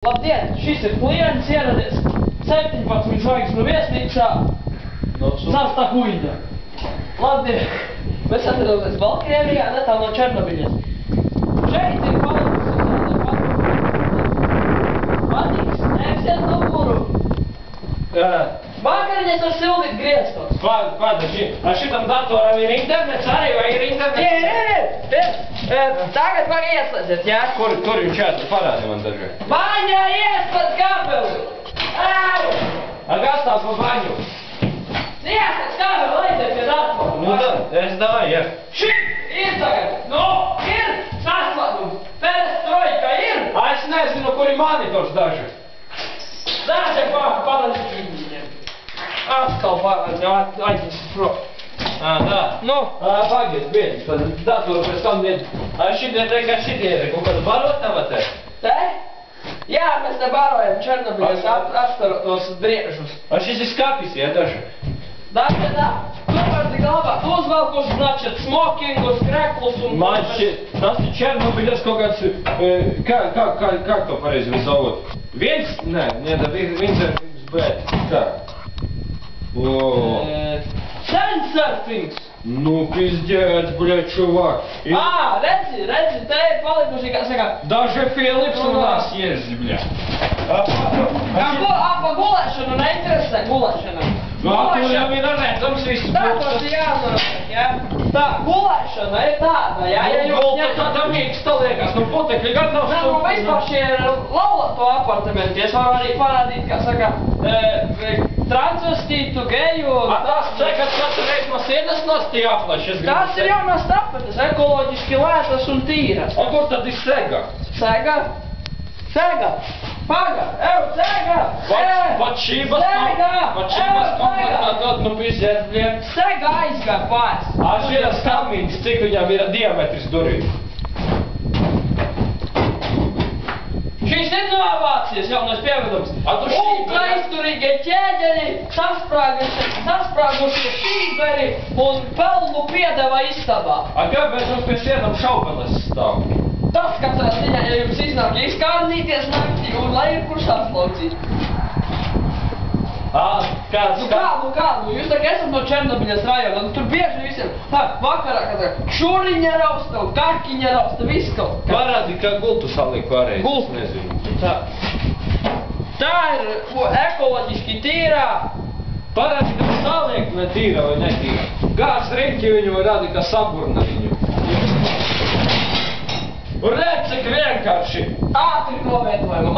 Labdien, šis ir klients ieradies 17 zvaigzņu viesnīcā Zasta Huiņa. Labdien, mēs atrodamies Baltkrievijā, netālu no Černobiļas. Šeit ir palikusi Patīks, neapsiet numuru. Vakariņas ar sildīt griestos. Подожди, а šitam datoram ir internets arī vai ir internets? Ir. Tagad var ieslēdziet, jā? Kur viņš jāsaka? Parādi man daži. Baņā ieslēdz kabeli! Kas tās pa baņu? Ieslēdz kabeli, aiziet pie datora. Nu da, es davai, ja. Šit ir tagad. Nu, ir saslēdums. Perestroika ir. Es nezinu, kur ir monitors daži. Daži parādi viņiem. Atkal parādi, aizies pro. Da. Nu. Pagaid, biedrs, tad datoru pēc tam iet. Šitie ir kaut kāda barotava te? Te? Jā, mēs te barojam Černobiļas atstarotos driežus. Šis ir skapis, ja, daži? Daži, da. Tu vardi galvāt uzvalkus, значит, smokingus, kreklus un... Man šķiet, tas ir Černobiļas kaut kāds, kā to pareizi viņi zavot? Viens? Nē, viens ir bet, kā? Sandsurfings! Nu, pizdēts, bļaļ, čuvāk. Redzi, te ir palikuši, kā saka... Даже Филипс у нас есть, бля. Pa gulēšanu neinteresē, gulēšana. Nu, tu jau ir redzams viss. Dators ir jānorāk, jā? Tā, gulēšana ir tāda, jā? Gulta tāda mīksta liekas, nu putekļi gan nav Nu, vispār šie ir laulato apartamenti. Es varu arī parādīt, kā saka, transvestītu, geju... Tas cekat katru reizi no sienas nosti aplaši. Tas ir jaunās tapetes, ekoloģiski lētas un tīras. A kur tad ir sega? Sega? Sega! Paga! Sega! Pačības komplekta tad, nu pizdēts, bļa. Sega aizgāja pāris. Šie skamīgs, cik viņam ir diametris durī? Šīs ir novācijas jaunais pievedums. Ultra izturīgie ķēģeri, sasprāgušie šīberi un pelnu piedeva istabā. Kāpēc mums pie sienam šaubeles stāv? Tas katrā ziņā, ja jums iznāk izkārnīties naktī un lai ir kurš atslaucīt. Nu, jūs tagad esat no Černobiļas rajona, nu tur bieži visiem, vakarā, kad šuriņa rausta un karkiņa rausta, viss kaut kā. Parādi, kā gultu saliek pārējais, es nezinu. Tā ir ekoloģiski tīrā. Parādi, kā saliek, ne tīra vai netīra. Gāz riņķi viņu vai rādi, kā saburna viņu. Redz, cik vienkārši. Ātri novietojama.